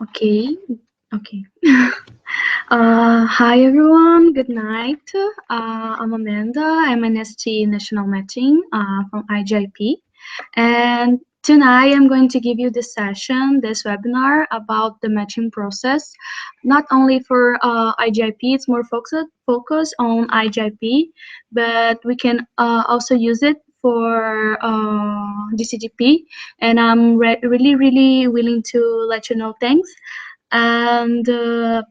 Okay, okay. Hi everyone, good night. I'm Amanda. I'm an ST National Matching from iGIP. And tonight I'm going to give you this session, this webinar about the matching process. Not only for iGIP, it's more focused on iGIP, but we can also use it for DCGP. And I'm really willing to let you know things. And the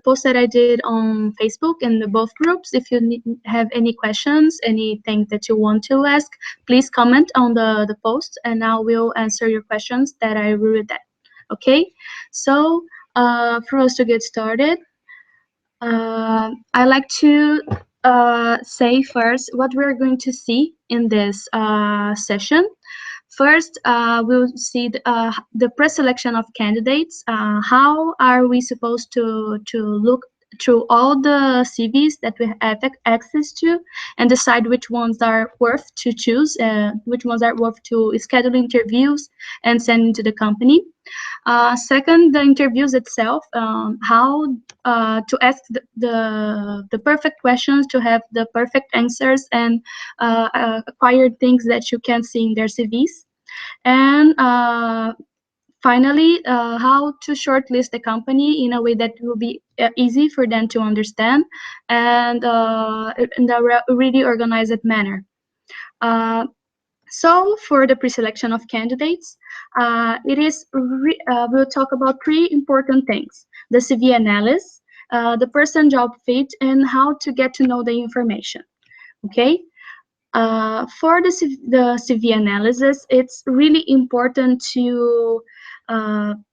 post that I did on Facebook in the both groups, if you have any questions, anything that you want to ask, please comment on the post and I will answer your questions that I read that. Okay, so for us to get started, I like to say first what we're going to see in this session. First, we'll see the pre-selection of candidates. How are we supposed to look through all the CVs that we have access to and decide which ones are worth to choose, which ones are worth to schedule interviews and send to the company. Second, the interviews itself, how to ask the perfect questions, to have the perfect answers and acquire things that you can see in their CVs. And finally, how to shortlist the company in a way that will be easy for them to understand and in a really organized manner. So for the pre-selection of candidates, we'll talk about three important things: the CV analysis, the person job fit, and how to get to know the information. Okay. For the CV analysis, it's really important to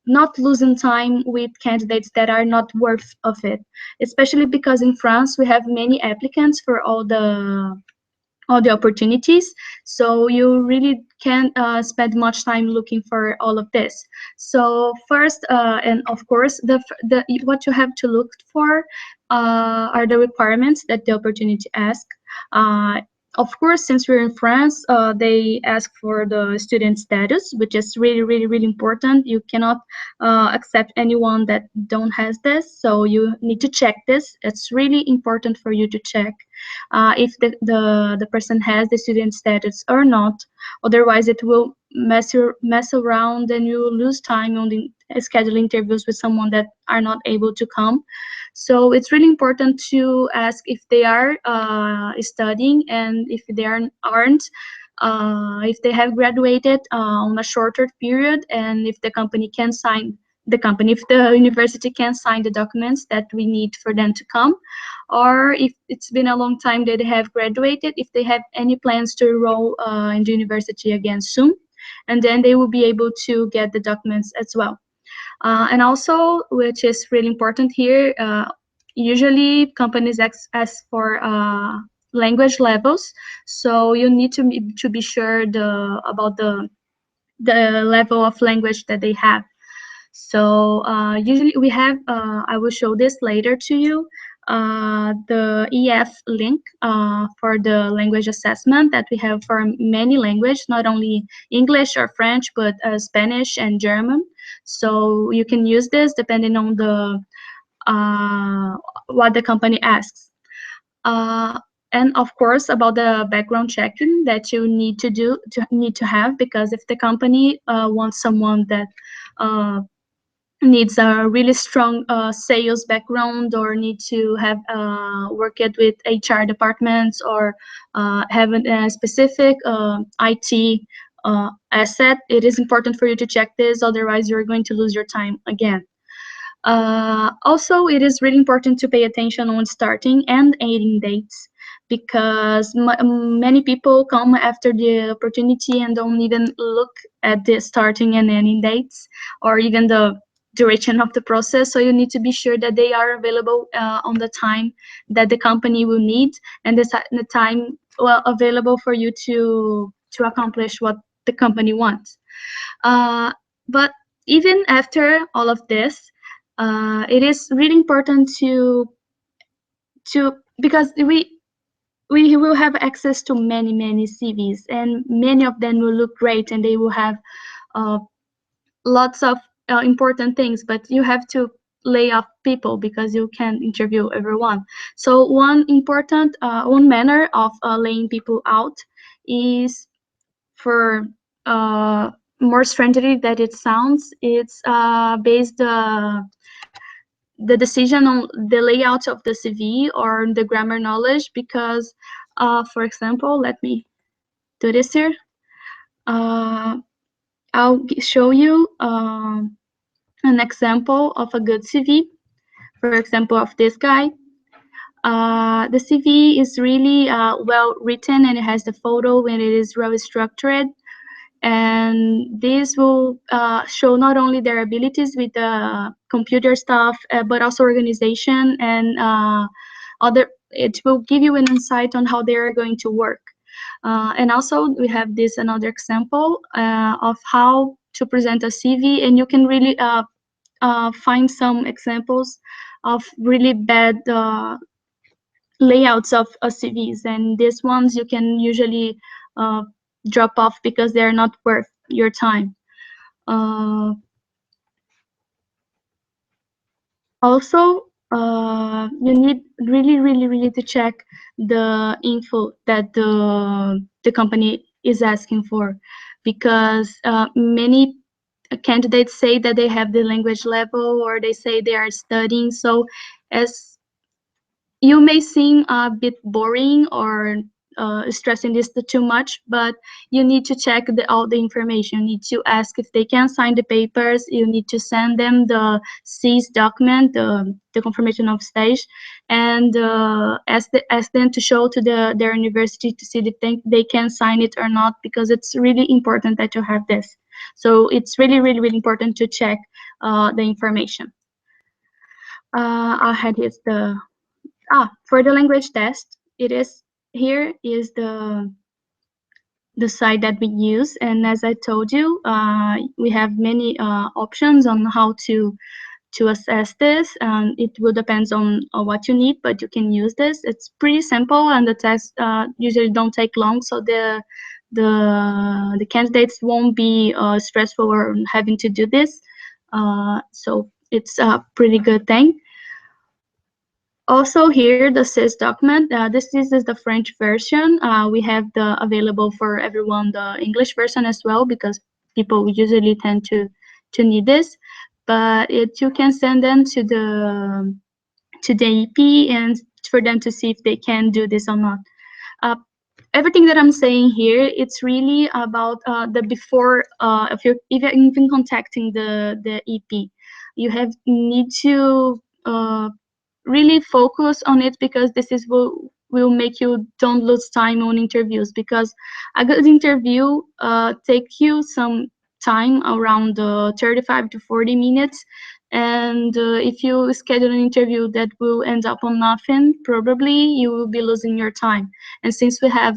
not losing time with candidates that are not worth of it, especially because in France we have many applicants for all the opportunities, so you really can't spend much time looking for all of this. So first, and of course, the what you have to look for are the requirements that the opportunity asks. Of course, since we're in France, they ask for the student status, which is really important. You cannot accept anyone that don't has this, so you need to check this. It's really important for you to check if the person has the student status or not. Otherwise, it will mess around and you will lose time on the scheduling interviews with someone that are not able to come. So it's really important to ask if they are studying, and if they aren't, if they have graduated on a shorter period, and if the company can sign if the university can sign the documents that we need for them to come, or if it's been a long time that they have graduated, if they have any plans to enroll in the university again soon, and then they will be able to get the documents as well. And also, which is really important here, usually companies ask for language levels, so you need to be sure about the level of language that they have. So usually we have, I will show this later to you, the EF link for the language assessment that we have for many languages, not only English or French, but Spanish and German. So you can use this depending on the what the company asks. And of course, about the background checking that you need to have, because if the company wants someone that needs a really strong sales background, or need to have worked with HR departments, or have a specific IT asset, it is important for you to check this, otherwise you're going to lose your time again. Also, it is really important to pay attention on starting and ending dates, because many people come after the opportunity and don't even look at the starting and ending dates, or even the duration of the process. So you need to be sure that they are available on the time that the company will need, and the time available for you to accomplish what the company wants. But even after all of this, it is really important to because we will have access to many CVs, and many of them will look great, and they will have lots of important things, but you have to lay off people because you can't interview everyone. So one manner of laying people out is, for more strategy that it sounds, it's based the decision on the layout of the CV or the grammar knowledge, because for example, let me do this here. I'll show you an example of a good CV. For example, of this guy. The CV is really well written, and it has the photo, and it is well structured. And this will show not only their abilities with the computer stuff, but also organization and it will give you an insight on how they are going to work. And also we have this another example of how to present a CV, and you can really find some examples of really bad layouts of CVs, and these ones you can usually drop off because they're not worth your time. Also, you need really to check the info that the company is asking for, because many candidates say that they have the language level, or they say they are studying. So as you may seem a bit boring or stressing this too much, but you need to check all the information. You need to ask if they can sign the papers. You need to send them the CIS document, the confirmation of stage, and ask them to show to their university to see if they can sign it or not, because it's really important that you have this. So it's really important to check the information. I had here for the language test, here is the site that we use, and as I told you, we have many options on how to assess this. It will depend on what you need, but you can use this. It's pretty simple, and the tests usually don't take long, so the candidates won't be stressful or having to do this. So it's a pretty good thing. Also here, the CIS document, this is the French version. We have the available for everyone, the English version as well, because people usually tend to need this. But you can send them to the EP and for them to see if they can do this or not. Everything that I'm saying here, it's really about the before, if you're even contacting the EP. You need to really focus on it, because this is will make you don't lose time on interviews, because a good interview takes you some time, around 35 to 40 minutes, and if you schedule an interview that will end up on nothing, probably you will be losing your time. And since we have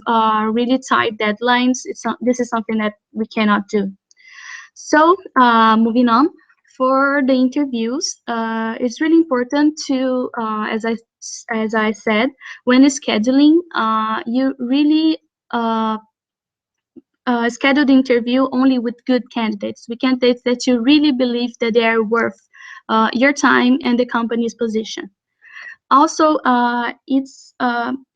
really tight deadlines, this is something that we cannot do. So moving on, for the interviews, it's really important to, as I said, when scheduling, you really schedule the interview only with good candidates, that you really believe that they are worth your time and the company's position. Also, it's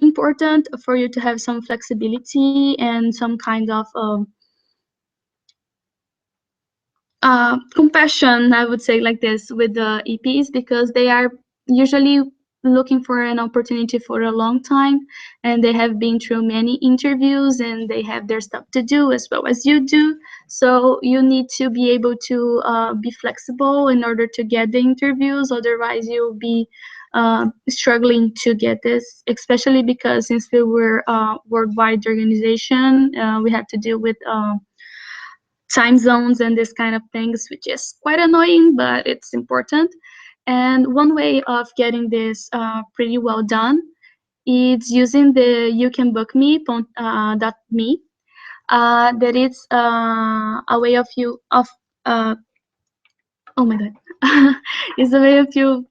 important for you to have some flexibility and some kind of compassion, I would say, like this, with the EPs, because they are usually looking for an opportunity for a long time, and they have been through many interviews, and they have their stuff to do as well as you do. So you need to be able to be flexible in order to get the interviews, otherwise you'll be struggling to get this, especially because since we were a worldwide organization, we have to deal with time zones and this kind of things, which is quite annoying, but it's important. And one way of getting this pretty well done is using the youcanbookme.me. That is a way of you of oh my god, is a way of you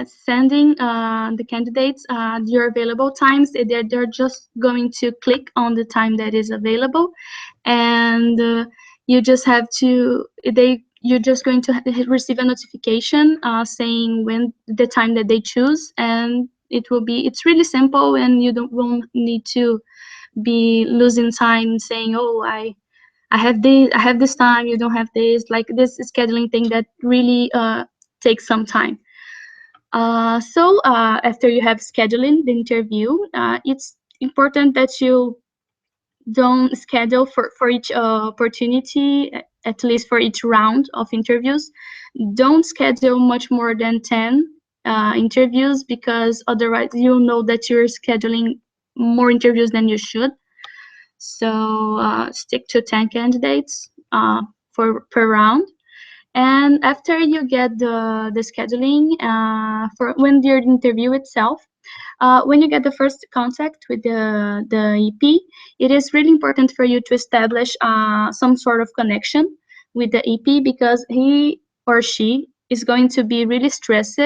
sending the candidates your available times. They're just going to click on the time that is available, and you just have to you're just going to receive a notification saying when the time that they choose, and it's really simple, and you won't need to be losing time saying, oh, I have this time, you don't have this, like this scheduling thing that really takes some time. So after you have scheduling the interview, it's important that you don't schedule for each opportunity, at least for each round of interviews. Don't schedule much more than 10 interviews, because otherwise you'll know that you're scheduling more interviews than you should. So stick to 10 candidates per round. And after you get the scheduling for when the interview itself, when you get the first contact with the EP, it is really important for you to establish some sort of connection with the EP, because he or she is going to be really stressed.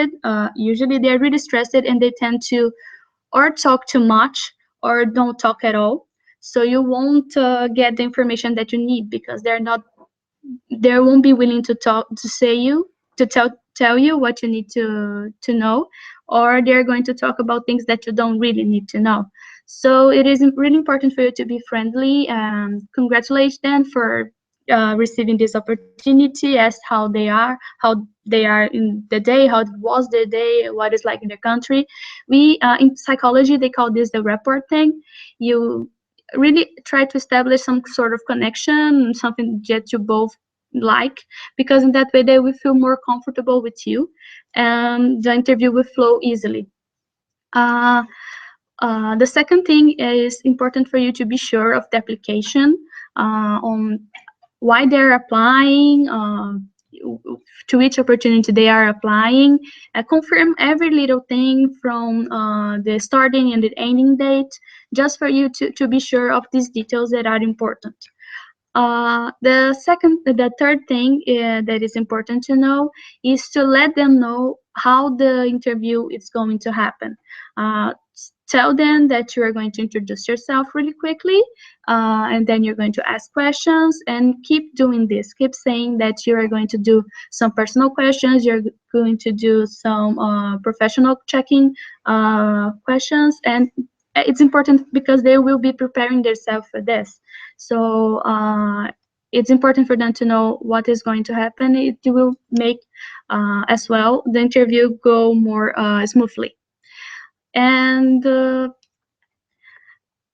Usually they're really stressed, and they tend to or talk too much or don't talk at all. So you won't get the information that you need, because they won't be willing to talk to say you to tell you what you need to know, or they're going to talk about things that you don't really need to know. So it is really important for you to be friendly and congratulate them for receiving this opportunity, ask how they are in the day, how it was their day, what it's like in their country. We in psychology, they call this the rapport thing. You really try to establish some sort of connection, something that you both like, because in that way they will feel more comfortable with you, and the interview will flow easily. Uh, the second thing is important for you to be sure of the application, on why they're applying, to which opportunity they are applying. Confirm every little thing from the starting and the ending date, just for you to be sure of these details that are important. The third thing that is important to know is to let them know how the interview is going to happen. Tell them that you are going to introduce yourself really quickly, and then you're going to ask questions, and keep doing this. Keep saying that you are going to do some personal questions, you're going to do some professional checking questions, and it's important because they will be preparing themselves for this. So it's important for them to know what is going to happen. It will make as well the interview go more smoothly. And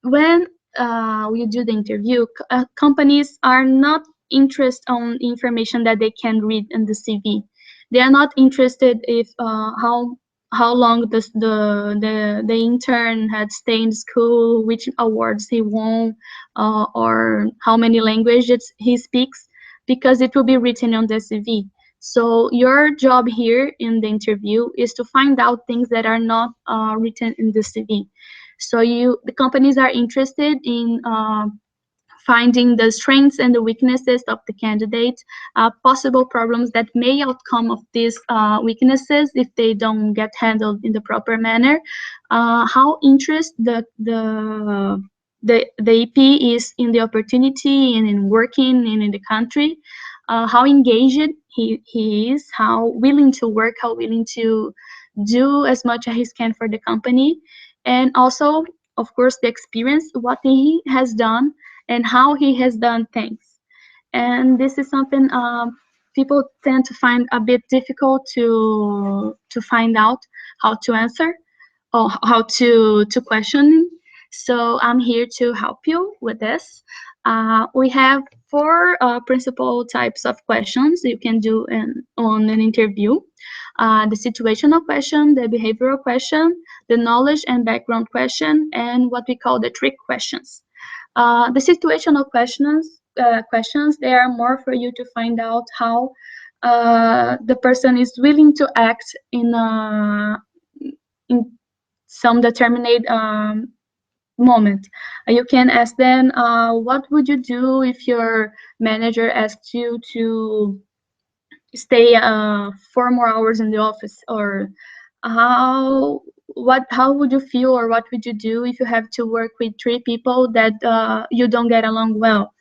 when we do the interview, companies are not interested on information that they can read in the CV. They are not interested if how long the intern had stayed in school, which awards he won, or how many languages he speaks, because it will be written on the CV. So your job here in the interview is to find out things that are not written in the CV. So the companies are interested in finding the strengths and the weaknesses of the candidate, possible problems that may outcome of these weaknesses if they don't get handled in the proper manner, how interest the EP is in the opportunity and in working and in the country, how engaged he is, how willing to work, how willing to do as much as he can for the company, and also, of course, the experience, what he has done and how he has done things. And this is something people tend to find a bit difficult to find out how to answer, or how to question. So I'm here to help you with this. We have four principal types of questions you can do on an interview. The situational question, the behavioral question, the knowledge and background question, and what we call the trick questions. The situational questions, they are more for you to find out how the person is willing to act in some determined moment. You can ask them, what would you do if your manager asked you to stay 4 more hours in the office? Or how would you feel, or what would you do if you have to work with three people that you don't get along well?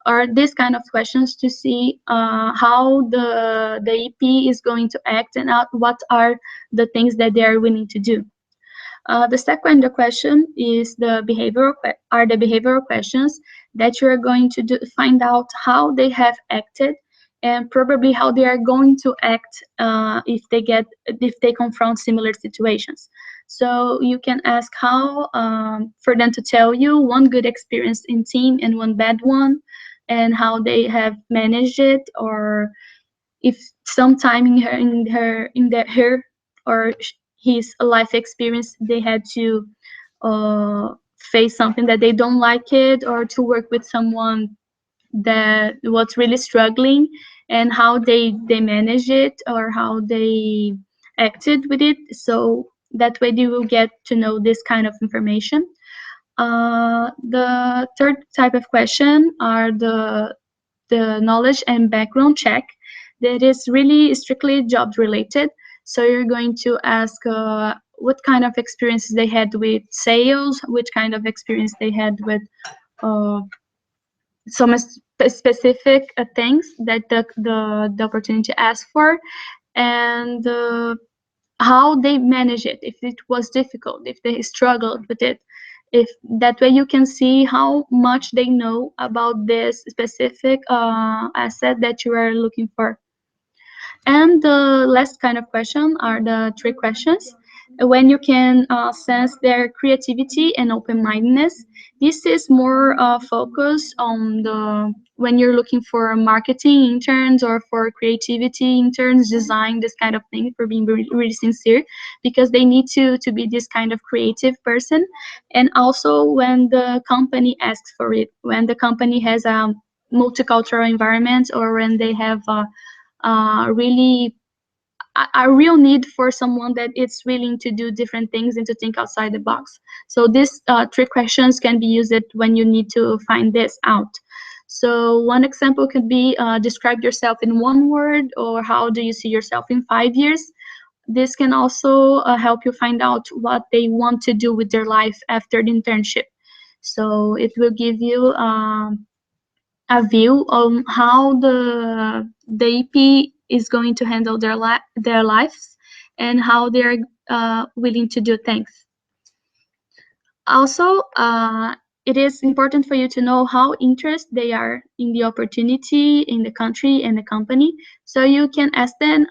or this kind of questions to see how the EP is going to act and what are the things that they are willing to do. The second question is the behavioral questions that you are going to find out how they have acted and probably how they are going to act if they confront similar situations. So you can ask how for them to tell you one good experience in team and one bad one, and how they have managed it, or if sometime her or his life experience they had to face something that they don't like it, or to work with someone that was really struggling, and how they manage it or how they acted with it. So that way you will get to know this kind of information. The third type of question are the knowledge and background check that is really strictly job related. So you're going to ask what kind of experiences they had with sales, which kind of experience they had with uh, some specific things that the opportunity asked for, and how they manage it, if it was difficult, if they struggled with it. If that way you can see how much they know about this specific asset that you are looking for. And the last kind of question are the trick questions, when you can sense their creativity and open-mindedness. This is more focused on the when you're looking for marketing interns or for creativity interns, design, this kind of thing, for being really, really sincere, because they need to be this kind of creative person. And also when the company asks for it, when the company has a multicultural environment, or when they have really a real need for someone that is willing to do different things and to think outside the box. So these three questions can be used when you need to find this out. So one example could be describe yourself in one word, or how do you see yourself in 5 years. This can also help you find out what they want to do with their life after the internship. So it will give you a view on how the EP is going to handle their lives, and how they're willing to do things. Also, it is important for you to know how interested they are in the opportunity, in the country, and the company. So you can ask them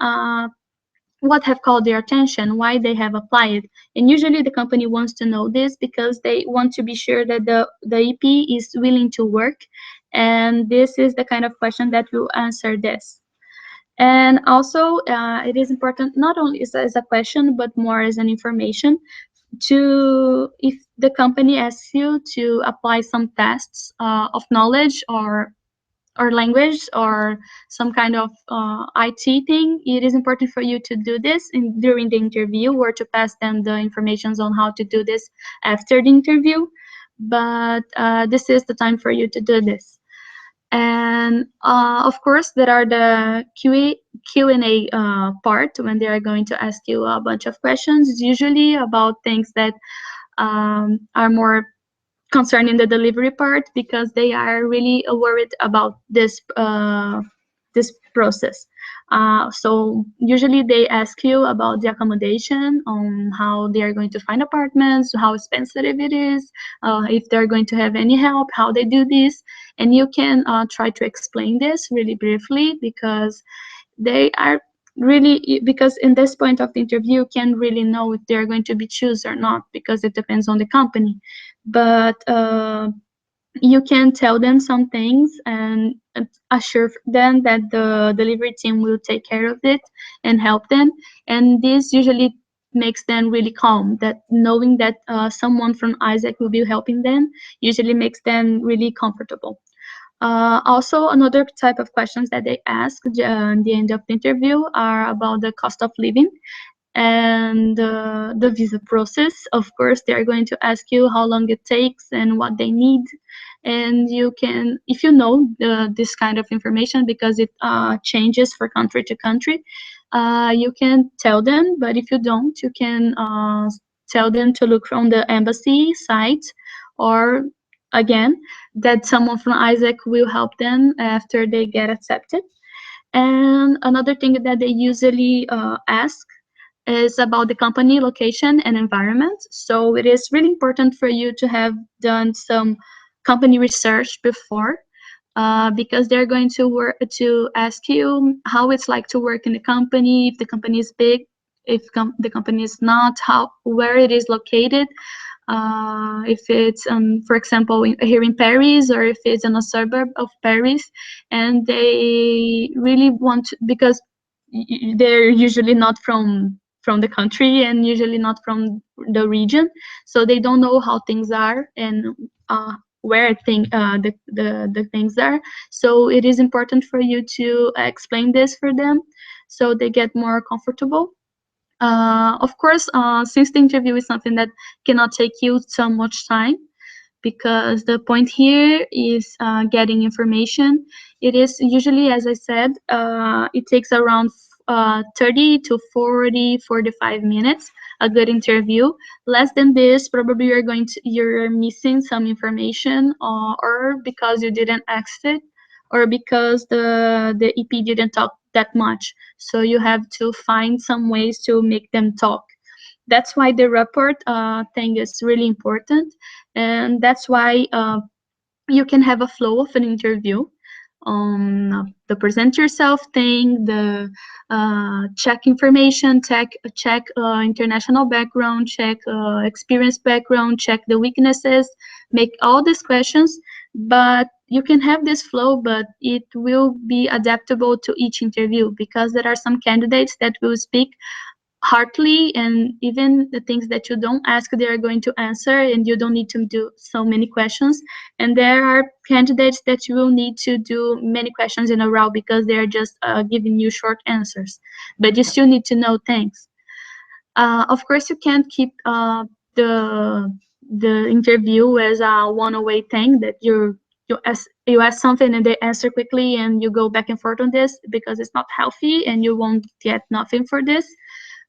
what have called their attention, why they have applied. And usually the company wants to know this because they want to be sure that the EP is willing to work. And this is the kind of question that will answer this. And also, it is important not only as a question, but more as an information to, if the company asks you to apply some tests of knowledge or language or some kind of IT thing, it is important for you to do this during the interview, or to pass them the information on how to do this after the interview. But this is the time for you to do this. And of course, there are the Q&A part, when they are going to ask you a bunch of questions, usually about things that are more concerning the delivery part, because they are really worried about this process. So usually they ask you about the accommodation, on how they are going to find apartments, how expensive it is, if they're going to have any help, how they do this. And you can try to explain this really briefly, because they are really, because in this point of the interview you can really know if they're going to be chosen or not, because it depends on the company. But you can tell them some things and assure them that the delivery team will take care of it and help them. And this usually makes them really calm, that knowing that someone from AIESEC will be helping them usually makes them really comfortable. Also, another type of questions that they ask at the end of the interview are about the cost of living and the visa process. Of course, they are going to ask you how long it takes and what they need. And you can, if you know this kind of information, because it changes for country to country, you can tell them. But if you don't, you can tell them to look on the embassy site, or again, that someone from AIESEC will help them after they get accepted. And another thing that they usually ask is about the company location and environment. So it is really important for you to have done some company research before, because they're going to ask you how it's like to work in the company, if the company is big, if the company is not, where it is located, if it's, for example, here in Paris, or if it's in a suburb of Paris. And they really want to, because they're usually not from the country and usually not from the region, so they don't know how things are and where the things are. So it is important for you to explain this for them so they get more comfortable. Of course, since the interview is something that cannot take you so much time, because the point here is getting information. It is usually, as I said, it takes around 30 to 45 minutes, a good interview. Less than this, probably you're missing some information, or because you didn't ask it, or because the EP didn't talk that much. So you have to find some ways to make them talk. That's why the report thing is really important, and that's why you can have a flow of an interview. The present yourself thing, the check information, check international background, check experience background, check the weaknesses, make all these questions. But you can have this flow, but it will be adaptable to each interview, because there are some candidates that will speak heartily, and even the things that you don't ask they are going to answer, and you don't need to do so many questions. And there are candidates that you will need to do many questions in a row, because they're just giving you short answers, but you still need to know things. Of course, you can't keep the interview as a one-way thing, that you ask something and they answer quickly and you go back and forth on this, because it's not healthy and you won't get nothing for this.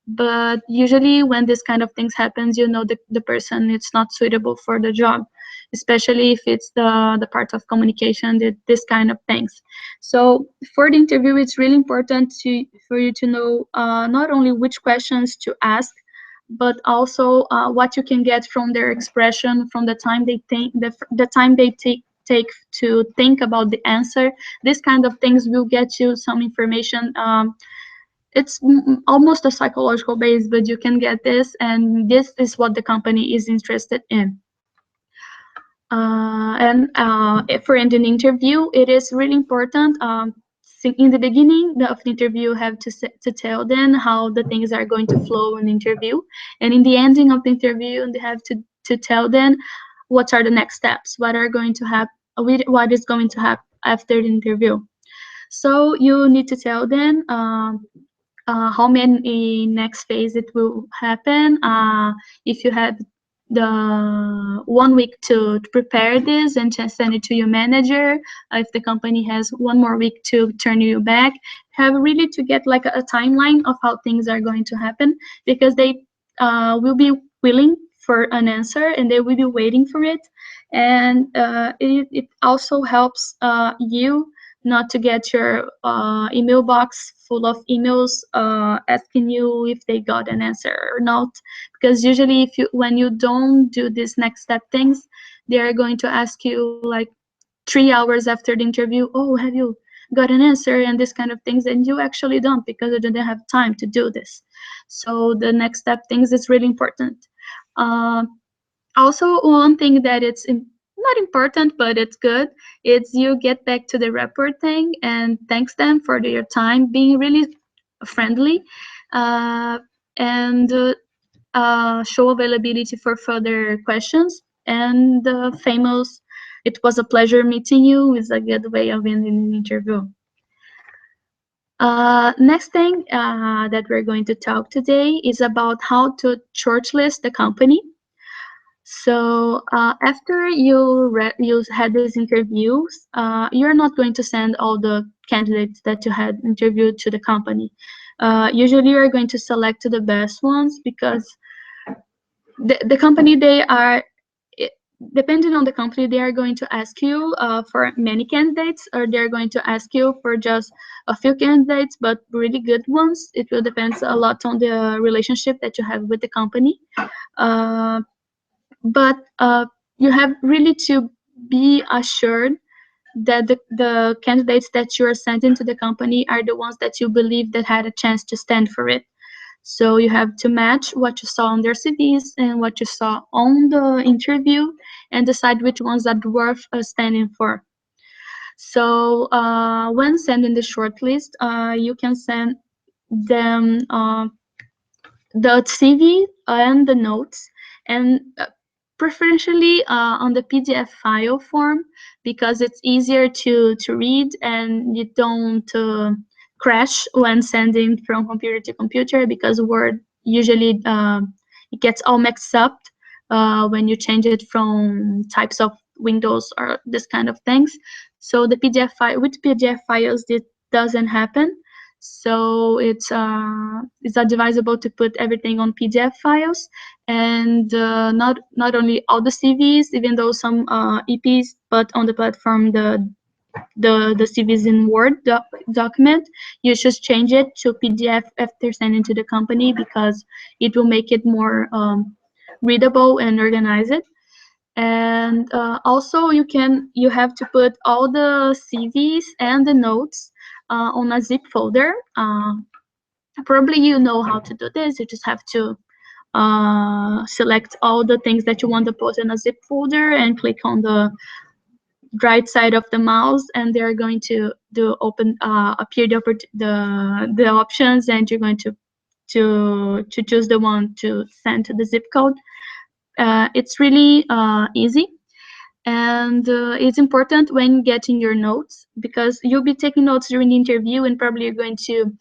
But usually when this kind of things happens, you know the person is not suitable for the job, especially if it's the part of communication, this kind of things. So for the interview, it's really important for you to know not only which questions to ask, but also what you can get from their expression, from the time they think, the time they take to think about the answer. This kind of things will get you some information. It's almost a psychological base, but you can get this, and this is what the company is interested in. For an interview, it is really important. In the beginning of the interview, you have to tell them how the things are going to flow in the interview, and in the ending of the interview, they have to tell them what are the next steps, what is going to happen after the interview. So you need to tell them how many next phase it will happen. If you have the 1 week to prepare this and to send it to your manager, if the company has 1 more week to turn you back, have really to get like a timeline of how things are going to happen, because they will be willing for an answer and they will be waiting for it. And it also helps you not to get your email box full of emails asking you if they got an answer or not. Because usually when you don't do these next step things, they are going to ask you like 3 hours after the interview, oh, have you got an answer, and this kind of things, and you actually don't, because you didn't have time to do this. So the next step things is really important. Also, one thing that it's not important, but it's good, it's you get back to the report thing and thanks them for their time, being really friendly, and show availability for further questions. And the famous, "It was a pleasure meeting you," is a good way of ending an interview. Next thing that we're going to talk today is about how to shortlist the company. So after you had these interviews, you're not going to send all the candidates that you had interviewed to the company. Usually you're going to select the best ones, because the company, depending on the company, they are going to ask you for many candidates, or they're going to ask you for just a few candidates, but really good ones. It will depend a lot on the relationship that you have with the company. But you have really to be assured that the candidates that you are sending to the company are the ones that you believe that had a chance to stand for it. So you have to match what you saw on their CVs and what you saw on the interview and decide which ones are worth standing for. So when sending the shortlist, you can send them the CV and the notes, and preferentially on the PDF file form, because it's easier to read and you don't crash when sending from computer to computer, because Word usually it gets all mixed up when you change it from types of windows or this kind of things. So the PDF file, with PDF files, it doesn't happen. So it's advisable to put everything on PDF files, and not only all the CVs, even though some EPs, but on the platform the CVs in Word document. You should change it to PDF after sending to the company, because it will make it more readable and organize it. And also you have to put all the CVs and the notes on a zip folder. Probably you know how to do this. You just have to select all the things that you want to put in a zip folder and click on the right side of the mouse, and they're going to appear the options, and you're going to choose the one to send to the zip code. It's really easy. And it's important when getting your notes, because you'll be taking notes during the interview, and probably you're going to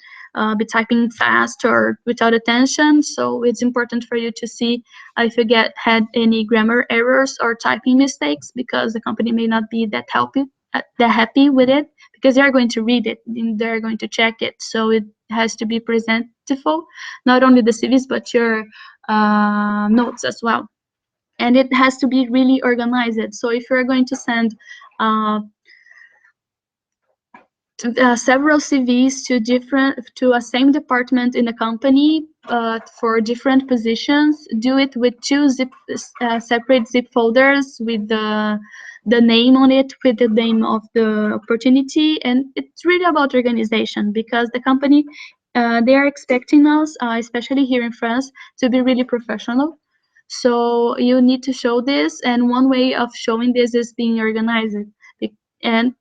be typing fast or without attention. So it's important for you to see if you had any grammar errors or typing mistakes, because the company may not be that happy with it, because they're going to read it and they're going to check it. So it has to be presentable, not only the CVs but your notes as well. And it has to be really organized. So if you're going to send several CVs to a same department in the company for different positions, do it with two separate zip folders with the name on it, with the name of the opportunity. And it's really about organization, because the company they are expecting us, especially here in France, to be really professional. So you need to show this, and one way of showing this is being organized and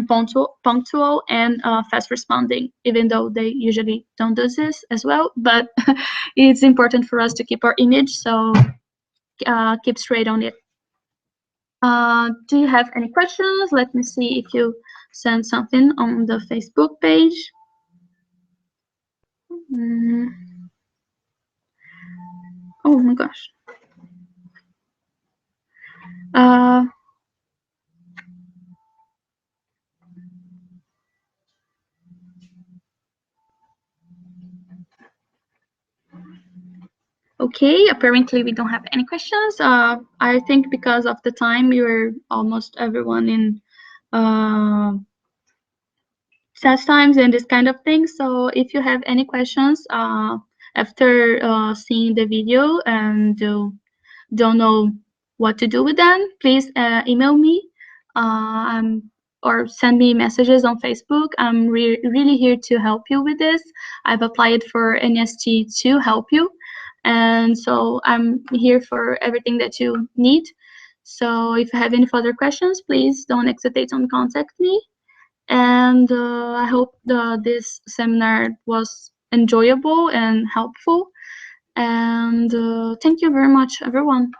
punctual and fast responding, even though they usually don't do this as well. But it's important for us to keep our image, so keep straight on it. Do you have any questions? Let me see if you sent something on the Facebook page. Oh my gosh. Okay, apparently we don't have any questions. I think because of the time, you're almost everyone in test times and this kind of thing. So if you have any questions after seeing the video and don't know what to do with them, please email me or send me messages on Facebook. I'm really here to help you with this. I've applied for NST to help you, and so I'm here for everything that you need. So if you have any further questions, please don't hesitate to contact me. And I hope this seminar was enjoyable and helpful. And thank you very much, everyone.